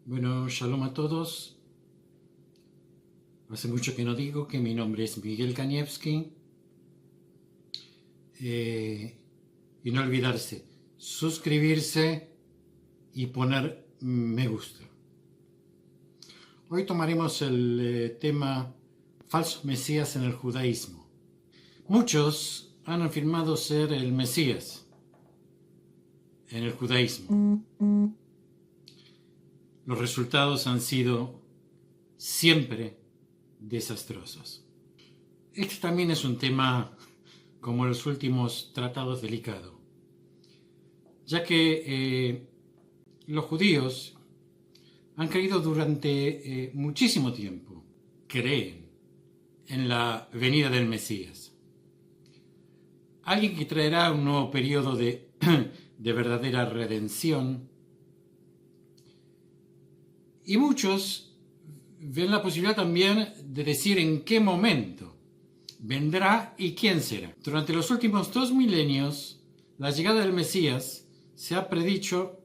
Bueno, shalom a todos. Hace mucho que no digo que mi nombre es Miguel Kanievski. Y no olvidarse, suscribirse y poner me gusta. Hoy tomaremos el tema falsos mesías en el judaísmo. Muchos han afirmado ser el Mesías en el judaísmo. Los resultados han sido siempre desastrosos. Este también es un tema, como los últimos tratados, delicado, ya que los judíos han creído durante muchísimo tiempo, creen en la venida del Mesías. Alguien que traerá un nuevo periodo de verdadera redención. Y muchos ven la posibilidad también de decir en qué momento vendrá y quién será. Durante los últimos 2 milenios, la llegada del Mesías se ha predicho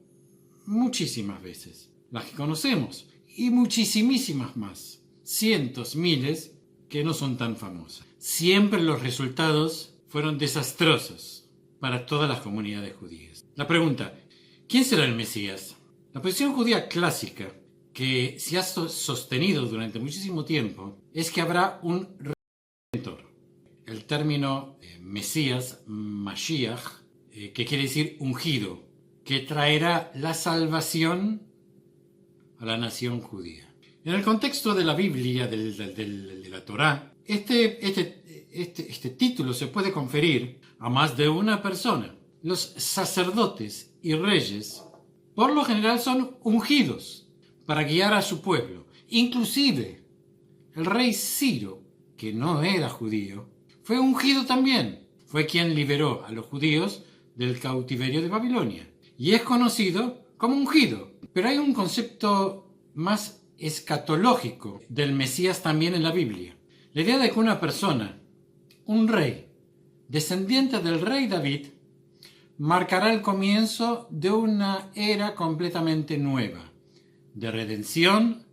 muchísimas veces, las que conocemos, y muchísimas más, cientos, miles, que no son tan famosas. Siempre los resultados fueron desastrosos para todas las comunidades judías. La pregunta, ¿quién será el Mesías? La posición judía clásica, que se ha sostenido durante muchísimo tiempo, es que habrá un redentor. El término Mesías, Mashiach, que quiere decir ungido, que traerá la salvación a la nación judía. En el contexto de la Biblia, de la Torá, este título se puede conferir a más de una persona. Los sacerdotes y reyes, por lo general, son ungidos para guiar a su pueblo. Inclusive, el rey Ciro, que no era judío, fue ungido también. Fue quien liberó a los judíos del cautiverio de Babilonia. Y es conocido como ungido. Pero hay un concepto más escatológico del Mesías también en la Biblia. La idea de que una persona, un rey, descendiente del rey David, marcará el comienzo de una era completamente nueva de redención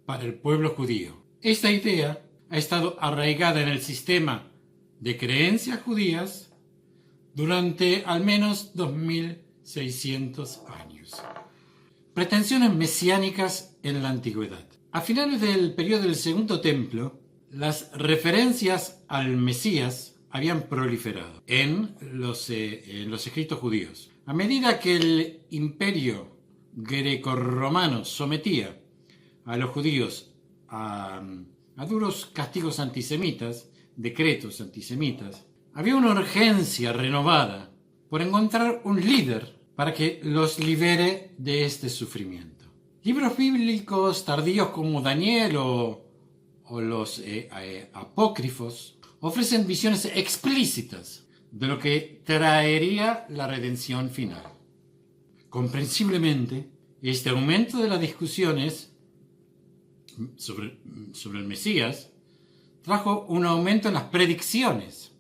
para el pueblo judío. Esta idea ha estado arraigada en el sistema de creencias judías durante al menos 2600 años. Pretensiones mesiánicas en la antigüedad. A finales del periodo del Segundo Templo, las referencias al Mesías habían proliferado en los escritos judíos. A medida que el imperio grecorromano sometía a los judíos a duros castigos antisemitas, decretos antisemitas, había una urgencia renovada por encontrar un líder para que los libere de este sufrimiento. Libros bíblicos tardíos como Daniel o los apócrifos ofrecen visiones explícitas de lo que traería la redención final. Comprensiblemente, este aumento de las discusiones sobre el Mesías trajo un aumento en las predicciones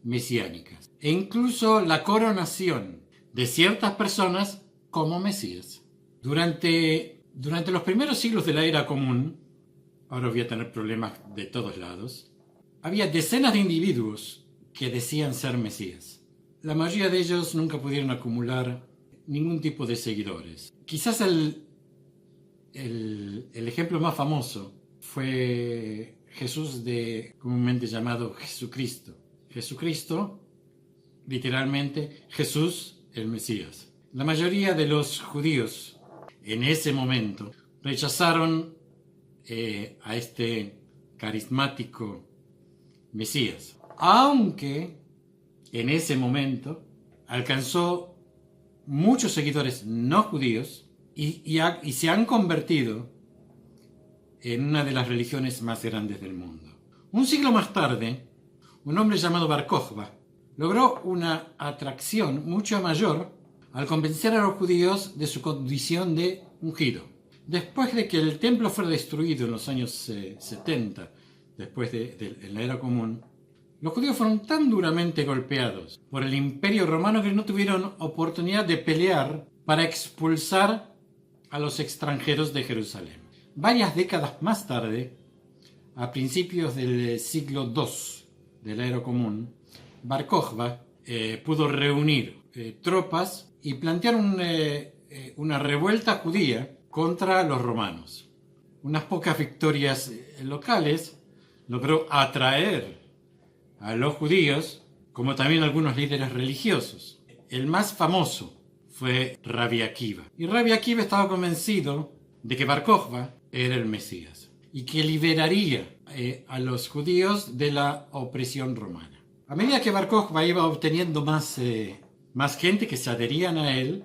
mesiánicas e incluso la coronación de ciertas personas como Mesías. Durante los primeros siglos de la era común, ahora voy a tener problemas de todos lados, había decenas de individuos que decían ser Mesías. La mayoría de ellos nunca pudieron acumular ningún tipo de seguidores. Quizás el ejemplo más famoso fue Jesús, comúnmente llamado Jesucristo. Jesucristo, literalmente, Jesús el Mesías. La mayoría de los judíos en ese momento rechazaron a este carismático Mesías, aunque en ese momento alcanzó muchos seguidores no judíos y se han convertido en una de las religiones más grandes del mundo. Un siglo más tarde, un hombre llamado Bar Kokhba logró una atracción mucho mayor al convencer a los judíos de su condición de ungido. Después de que el templo fuera destruido en los años 70, después de la era común, los judíos fueron tan duramente golpeados por el Imperio Romano que no tuvieron oportunidad de pelear para expulsar a los extranjeros de Jerusalén. Varias décadas más tarde, a principios del siglo II de la era común, Bar Kokhba pudo reunir tropas y plantear una revuelta judía contra los romanos. Unas pocas victorias locales logró atraer a los judíos, como también algunos líderes religiosos. El más famoso fue Rabbi Akiva. Y Rabbi Akiva estaba convencido de que Bar Kokhba era el Mesías y que liberaría a los judíos de la opresión romana. A medida que Bar Kokhba iba obteniendo más gente que se adherían a él,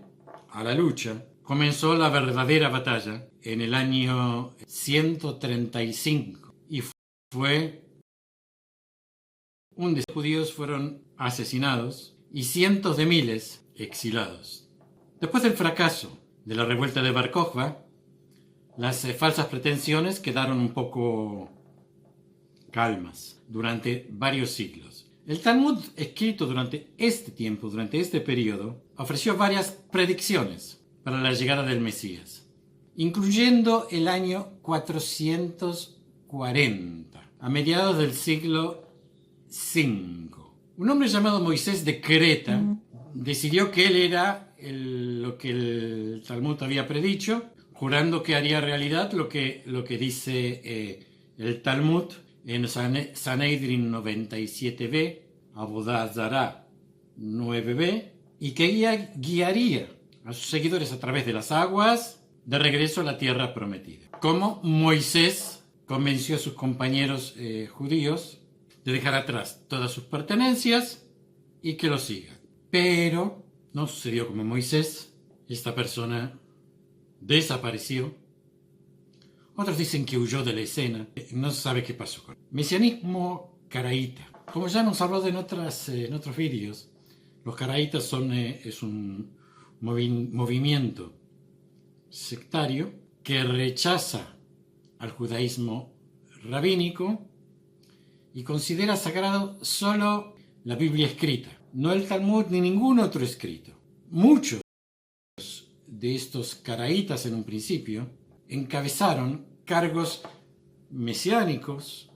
a la lucha, comenzó la verdadera batalla en el año 135 y fue un de los judíos fueron asesinados y cientos de miles exilados. Después del fracaso de la revuelta de Bar Kokhba, las falsas pretensiones quedaron un poco calmas durante varios siglos. El Talmud, escrito durante este tiempo, durante este periodo, ofreció varias predicciones para la llegada del Mesías, incluyendo el año 440, a mediados del siglo V. Un hombre llamado Moisés de Creta decidió que él era lo que el Talmud había predicho, jurando que haría realidad lo que dice el Talmud en Sanedrin 97b, Avodah Zará 9b, y que guiaría a sus seguidores a través de las aguas de regreso a la tierra prometida. Como Moisés convenció a sus compañeros judíos de dejar atrás todas sus pertenencias y que lo sigan. Pero no sucedió como Moisés. Esta persona desapareció. Otros dicen que huyó de la escena. No se sabe qué pasó con él. Mesianismo caraíta. Como ya hemos hablado en otros vídeos, los caraítas es un movimiento sectario que rechaza al judaísmo rabínico y considera sagrado solo la Biblia escrita, no el Talmud ni ningún otro escrito. Muchos de estos caraítas en un principio encabezaron cargos mesiánicos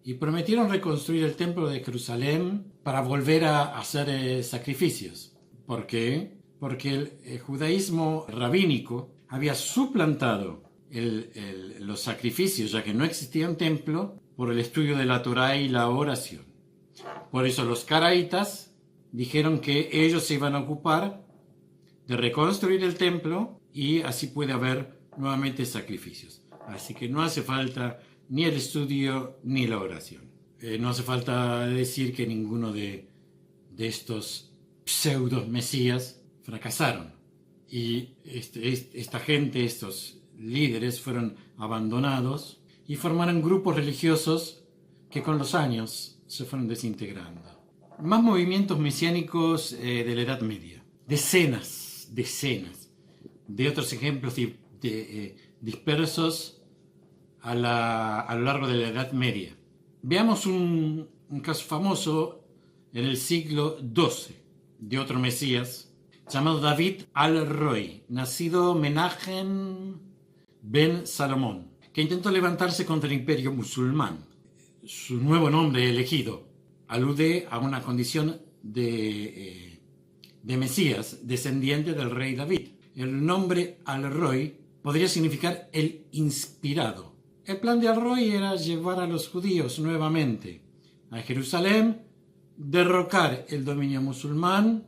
y prometieron reconstruir el templo de Jerusalén para volver a hacer sacrificios. ¿Por qué? Porque el judaísmo rabínico había suplantado los sacrificios, ya que no existía un templo, por el estudio de la Torá y la oración. Por eso los caraítas dijeron que ellos se iban a ocupar de reconstruir el templo y así puede haber nuevamente sacrificios. Así que no hace falta ni el estudio ni la oración. No hace falta decir que ninguno de estos pseudo mesías fracasaron. Y esta gente, estos líderes, fueron abandonados y formaron grupos religiosos que con los años se fueron desintegrando. Más movimientos mesiánicos de la Edad Media. Decenas de otros ejemplos dispersos a lo largo de la Edad Media. Veamos un caso famoso en el siglo XII de otro mesías llamado David al-Roy, nacido Menachem ben Salomón, que intentó levantarse contra el imperio musulmán. Su nuevo nombre elegido alude a una condición de Mesías, descendiente del rey David. El nombre al-Roy podría significar el inspirado. El plan de al-Roy era llevar a los judíos nuevamente a Jerusalén, derrocar el dominio musulmán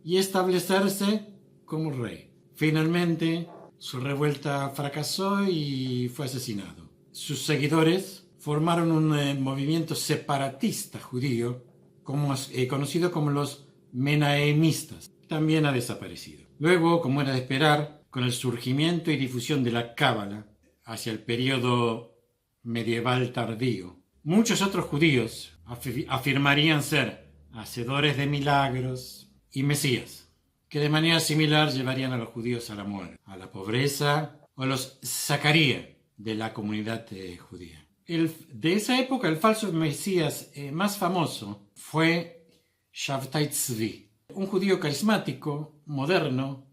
y establecerse como rey. Finalmente, su revuelta fracasó y fue asesinado. Sus seguidores formaron un movimiento separatista judío conocido como los menaemistas. También ha desaparecido. Luego, como era de esperar, con el surgimiento y difusión de la Cábala hacia el periodo medieval tardío, muchos otros judíos afirmarían ser hacedores de milagros y mesías, que de manera similar llevarían a los judíos a la muerte, a la pobreza, o los sacaría de la comunidad judía. De esa época, el falso mesías más famoso fue Shabtai Tzvi, un judío carismático, moderno,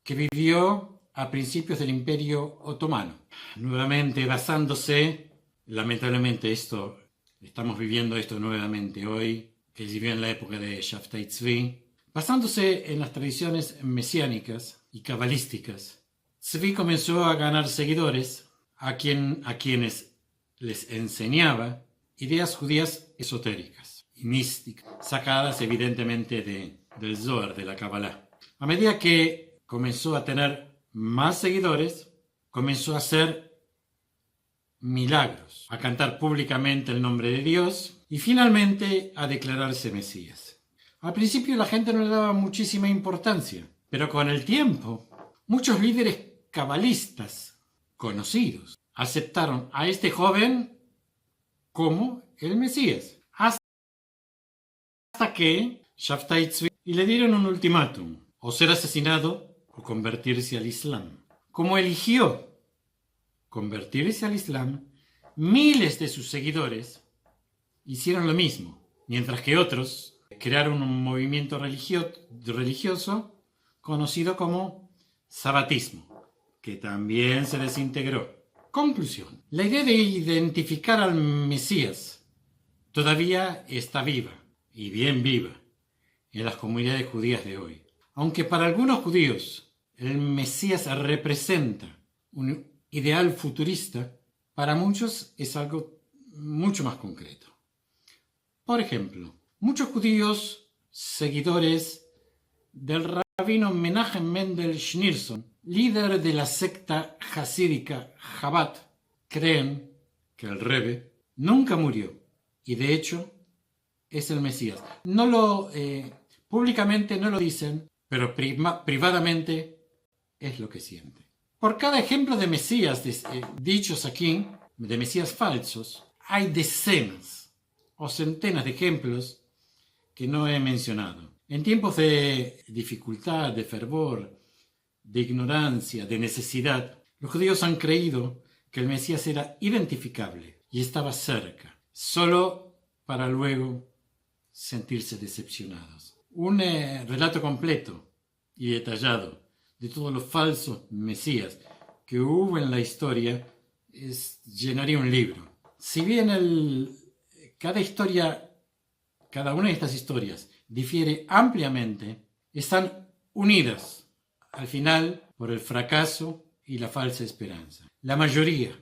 que vivió a principios del Imperio Otomano. Nuevamente basándose, lamentablemente estamos viviendo esto nuevamente hoy, que se vivió en la época de Shabtai Tzvi, basándose en las tradiciones mesiánicas y cabalísticas. Tzvi comenzó a ganar seguidores a quienes les enseñaba ideas judías esotéricas y místicas, sacadas evidentemente del Zohar, de la Kabbalah. A medida que comenzó a tener más seguidores, comenzó a hacer milagros, a cantar públicamente el nombre de Dios y finalmente a declararse Mesías. Al principio la gente no le daba muchísima importancia, pero con el tiempo muchos líderes cabalistas conocidos aceptaron a este joven como el Mesías, hasta que Shabtai Tzvi y le dieron un ultimátum: o ser asesinado o convertirse al Islam. Como eligió convertirse al Islam, miles de sus seguidores hicieron lo mismo, mientras que otros crearon un movimiento religioso conocido como sabatismo, que también se desintegró. Conclusión: la idea de identificar al Mesías todavía está viva, y bien viva, en las comunidades judías de hoy. Aunque para algunos judíos el Mesías representa un ideal futurista, para muchos es algo mucho más concreto. Por ejemplo, muchos judíos seguidores del rabino Menachem Mendel Schneerson, líder de la secta hasídica Chabad, creen que el Rebbe nunca murió y de hecho es el Mesías. Públicamente no lo dicen, pero privadamente es lo que sienten. Por cada ejemplo de Mesías dichos aquí, de Mesías falsos, hay decenas o centenas de ejemplos que no he mencionado. En tiempos de dificultad, de fervor, de ignorancia, de necesidad, los judíos han creído que el Mesías era identificable y estaba cerca, solo para luego sentirse decepcionados. Un relato completo y detallado de todos los falsos mesías que hubo en la historia llenaría un libro. Si bien cada una de estas historias difiere ampliamente, están unidas al final por el fracaso y la falsa esperanza. La mayoría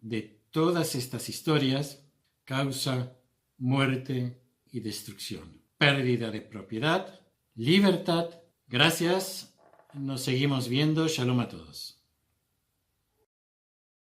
de todas estas historias causa muerte y destrucción, pérdida de propiedad, libertad. Gracias, nos seguimos viendo. Shalom a todos.